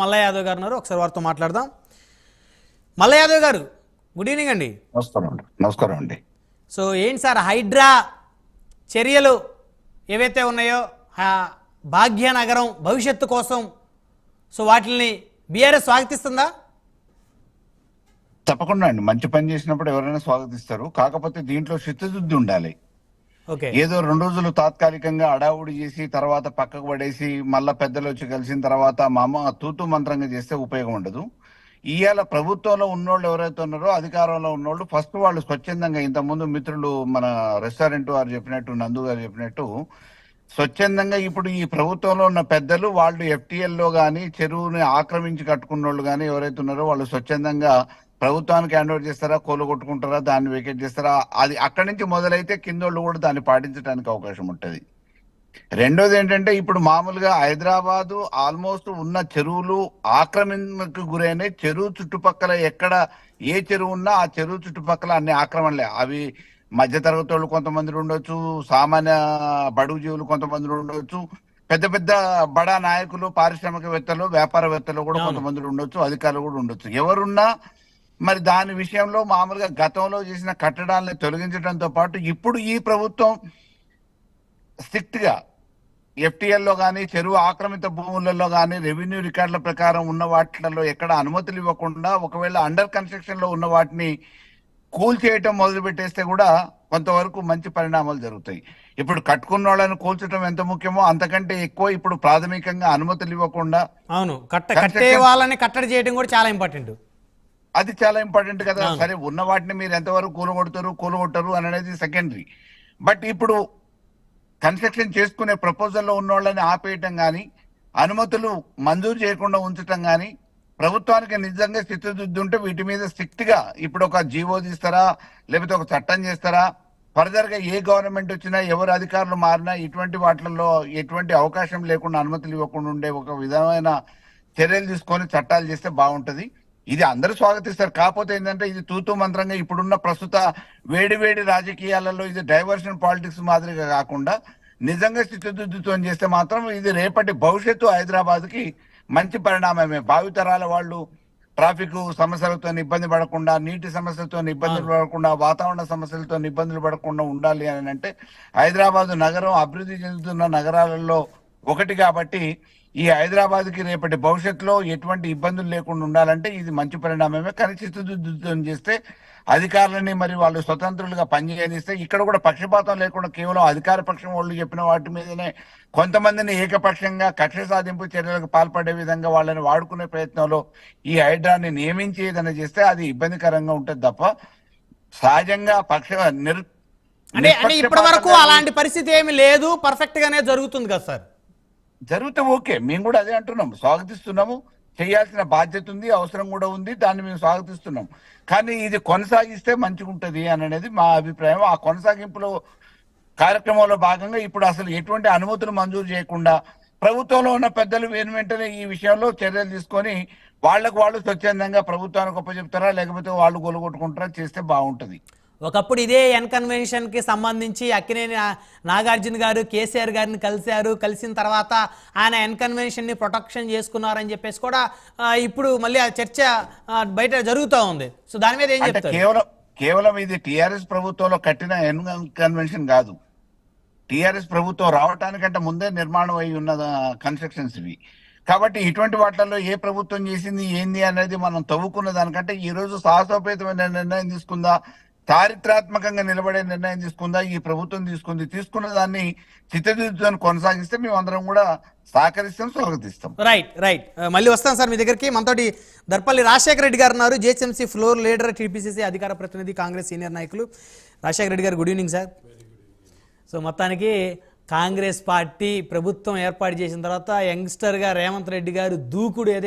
మల్లయ్య యాదవ్ గారు ఉన్నారు. ఒకసారి వారితో మాట్లాడదాం. మల్లయ్య యాదవ్ గారు, గుడ్ ఈవినింగ్ అండి. నమస్కారం అండి. సో ఏంటి సార్, హైడ్రా చర్యలు ఏవైతే ఉన్నాయో భాగ్యనగరం భవిష్యత్తు కోసం, సో వాటిని బీఆర్ఎస్ స్వాగతిస్తుందా? తప్పకుండా అండి, మంచి పని చేసినప్పుడు ఎవరైనా స్వాగతిస్తారు. కాకపోతే దీంట్లో చిత్తశుద్ధి ఉండాలి. ఏదో 2 రోజులు తాత్కాలికంగా అడావుడి చేసి తర్వాత పక్కకు పడేసి మళ్ళా పెద్దలు వచ్చి కలిసిన తర్వాత తూతు మంత్రంగా చేస్తే ఉపయోగం ఉండదు. ఇవాళ ప్రభుత్వంలో ఉన్నోళ్ళు ఎవరైతే ఉన్నారో, అధికారంలో ఉన్నోళ్ళు ఫస్ట్ వాళ్ళు స్వచ్ఛందంగా, ఇంతకుముందు మిత్రులు మన రెస్టారెంట్ వారు చెప్పినట్టు, నందు గారు చెప్పినట్టు, స్వచ్ఛందంగా ఇప్పుడు ఈ ప్రభుత్వంలో ఉన్న పెద్దలు వాళ్ళు ఎఫ్టీఎల్ లో గానీ చెరువుని ఆక్రమించి కట్టుకున్న వాళ్ళు కానీ ఎవరైతే ఉన్నారో వాళ్ళు స్వచ్ఛందంగా ప్రభుత్వానికి హ్యాండ్ ఓవర్ చేస్తారా, కోలు కొట్టుకుంటారా, దాన్ని వెకేట్ చేస్తారా, అది అక్కడి నుంచి మొదలైతే కిందోళ్ళు కూడా దాన్ని పాటించడానికి అవకాశం ఉంటుంది. రెండోది ఏంటంటే, ఇప్పుడు మామూలుగా హైదరాబాదు ఆల్మోస్ట్ ఉన్న చెరువులు ఆక్రమణకు గురైన చెరువు చుట్టుపక్కల ఎక్కడ ఏ చెరువు ఉన్నా ఆ చెరువు చుట్టుపక్కల అన్ని ఆక్రమణలే. అవి మధ్యతరగతి వాళ్ళు కొంతమంది ఉండొచ్చు, సామాన్య బడుగు జీవులు కొంతమంది ఉండొచ్చు, పెద్ద పెద్ద బడా నాయకులు, పారిశ్రామికవేత్తలు, వ్యాపారవేత్తలు కూడా కొంతమంది ఉండొచ్చు, అధికారులు కూడా ఉండొచ్చు. ఎవరున్నా మరి దాని విషయంలో మామూలుగా గతంలో చేసిన కట్టడాలను తొలగించడంతో పాటు ఇప్పుడు ఈ ప్రభుత్వం స్ట్రిక్ట్ గా ఎఫ్టీఎల్లో కానీ చెరువు ఆక్రమిత భూములలో కానీ రెవెన్యూ రికార్డుల ప్రకారం ఉన్న వాటిలలో ఎక్కడ అనుమతులు ఇవ్వకుండా, ఒకవేళ అండర్ కన్స్ట్రక్షన్ లో ఉన్న వాటిని కూల్ చేయటం మొదలు పెట్టేస్తే కూడా కొంతవరకు మంచి పరిణామాలు జరుగుతాయి. ఇప్పుడు కట్టుకున్న వాళ్ళని కూల్చడం ఎంత ముఖ్యమో అంతకంటే ఎక్కువ ఇప్పుడు ప్రాథమికంగా అనుమతులు ఇవ్వకుండా, అవును, కట్టే వాళ్ళని కట్టడి చేయడం కూడా చాలా ఇంపార్టెంట్. అది చాలా ఇంపార్టెంట్ కదా. సరే, ఉన్న వాటిని మీరు ఎంతవరకు కూలగొట్టరు అనేది సెకండరీ. బట్ ఇప్పుడు కన్స్ట్రక్షన్ చేసుకునే ప్రపోజల్లో ఉన్న వాళ్ళని ఆపేయటం కానీ, అనుమతులు మంజూరు చేయకుండా ఉంచటం కానీ, ప్రభుత్వానికి నిజంగా చిత్తశుద్ధి ఉంటే వీటి మీద స్ట్రిక్ట్ గా ఇప్పుడు ఒక జీవో తీస్తారా, లేకపోతే ఒక చట్టం చేస్తారా, ఫర్దర్ గా ఏ గవర్నమెంట్ వచ్చినా ఎవరు అధికారులు మారినా ఇటువంటి వాటిల్లో ఎటువంటి అవకాశం లేకుండా అనుమతులు ఇవ్వకుండా ఉండే ఒక విధమైన చర్యలు తీసుకొని చట్టాలు చేస్తే బాగుంటది. ఇది అందరూ స్వాగతిస్తారు. కాకపోతే ఏంటంటే, ఇది తూతూ మంత్రంగా ఇప్పుడున్న ప్రస్తుత వేడి రాజకీయాలలో ఇది డైవర్షన్ పాలిటిక్స్ మాదిరిగా కాకుండా నిజంగా చిత్తశుద్ధితో చేస్తే మాత్రం ఇది రేపటి భవిష్యత్తు హైదరాబాద్ కి మంచి పరిణామమే. భావితరాల వాళ్ళు ట్రాఫిక్ సమస్యలతో ఇబ్బంది పడకుండా, నీటి సమస్యలతో ఇబ్బందులు పడకుండా, వాతావరణ సమస్యలతో ఇబ్బందులు పడకుండా ఉండాలి అని అంటే, హైదరాబాద్ నగరం అభివృద్ధి చెందుతున్న నగరాలలో ఒకటి కాబట్టి ఈ హైదరాబాద్ కి రేపటి భవిష్యత్తులో ఎటువంటి ఇబ్బందులు లేకుండా ఉండాలంటే ఇది మంచి పరిణామమే. కానీ చిత్తశుద్ధితో చేస్తే అధికారులని మరి వాళ్ళు స్వతంత్రులుగా పనిచేయనిస్తే, ఇక్కడ కూడా పక్షపాతం లేకుండా కేవలం అధికార పక్షం వాళ్ళు చెప్పిన వాటి మీదనే కొంతమందిని ఏకపక్షంగా కక్ష సాధింపు చర్యలకు పాల్పడే విధంగా వాళ్ళని వాడుకునే ప్రయత్నంలో ఈ హైడ్రాని నియమించి ఏదైనా చేస్తే అది ఇబ్బందికరంగా ఉంటుంది తప్ప సహజంగా అంటే ఇప్పటి వరకు అలాంటి పరిస్థితి ఏమి లేదు, పర్ఫెక్ట్ గానే జరుగుతుంది కదా సార్. జరిగితే ఓకే, మేము కూడా అదే అంటున్నాము, స్వాగతిస్తున్నాము. చేయాల్సిన బాధ్యత ఉంది, అవసరం కూడా ఉంది, దాన్ని మేము స్వాగతిస్తున్నాం. కానీ ఇది కొనసాగిస్తే మంచిగా ఉంటది అని అనేది మా అభిప్రాయం. ఆ కొనసాగింపులో కార్యక్రమంలో భాగంగా ఇప్పుడు అసలు ఎటువంటి అనుమతులు మంజూరు చేయకుండా ప్రభుత్వంలో ఉన్న పెద్దలు వెంటనే ఈ విషయంలో చర్యలు తీసుకొని వాళ్లకు వాళ్ళు స్వచ్ఛందంగా ప్రభుత్వానికి ఒప్పచెప్తారా, లేకపోతే వాళ్ళు గొలుగొట్టుకుంటారా చేస్తే బాగుంటది. ఒకప్పుడు ఇదే కన్వెన్షన్ కి సంబంధించి అక్కినేని నాగార్జున గారు కేసీఆర్ గారిని కలిసిన తర్వాత ఆయన కన్వెన్షన్ ని ప్రొటెక్షన్ చేసుకున్నారని చెప్పేసి కూడా ఇప్పుడు మళ్ళీ ఆ చర్చ బయట జరుగుతూ ఉంది. సో దాని మీద ఏం చెప్తారు? కేవలం ఇది టిఆర్ఎస్ ప్రభుత్వంలో కట్టిన కన్వెన్షన్ కాదు. టిఆర్ఎస్ ప్రభుత్వం రావటానికంటే ముందే నిర్మాణం అయి ఉన్న కన్స్ట్రక్షన్స్ ఇవి. కాబట్టి ఇటువంటి వాటిల్లో ఏ ప్రభుత్వం చేసింది ఏంది అనేది మనం తవ్వుకున్న దానికంటే ఈ రోజు సాహసోపేతమైన నిర్ణయం తీసుకుందా, చారిత్రాత్మకంగా నిలబడే నిర్ణయం తీసుకుందా ఈ ప్రభుత్వం తీసుకున్న దాన్ని చిత్తశుద్ధితో కొనసాగిస్తే మేము అందరం కూడా సహకరిస్తాం, స్వాగతిస్తాం. రైట్ మళ్ళీ వస్తాం సార్ మీ దగ్గరికి. మనతోటి దర్పల్లి రాజశేఖర రెడ్డి గారు ఉన్నారు, జిహెచ్ఎంసీ ఫ్లోర్ లీడర్, టీపీసీసీ అధికార ప్రతినిధి, కాంగ్రెస్ సీనియర్ నాయకులు. రాజశేఖర రెడ్డి గారు, గుడ్ ఈవినింగ్ సార్. సో మొత్తానికి కాంగ్రెస్ పార్టీ ప్రభుత్వం ఏర్పాటు చేసిన తర్వాత యంగ్స్టర్గా రేవంత్ రెడ్డి గారు దూకుడు ఏదైతే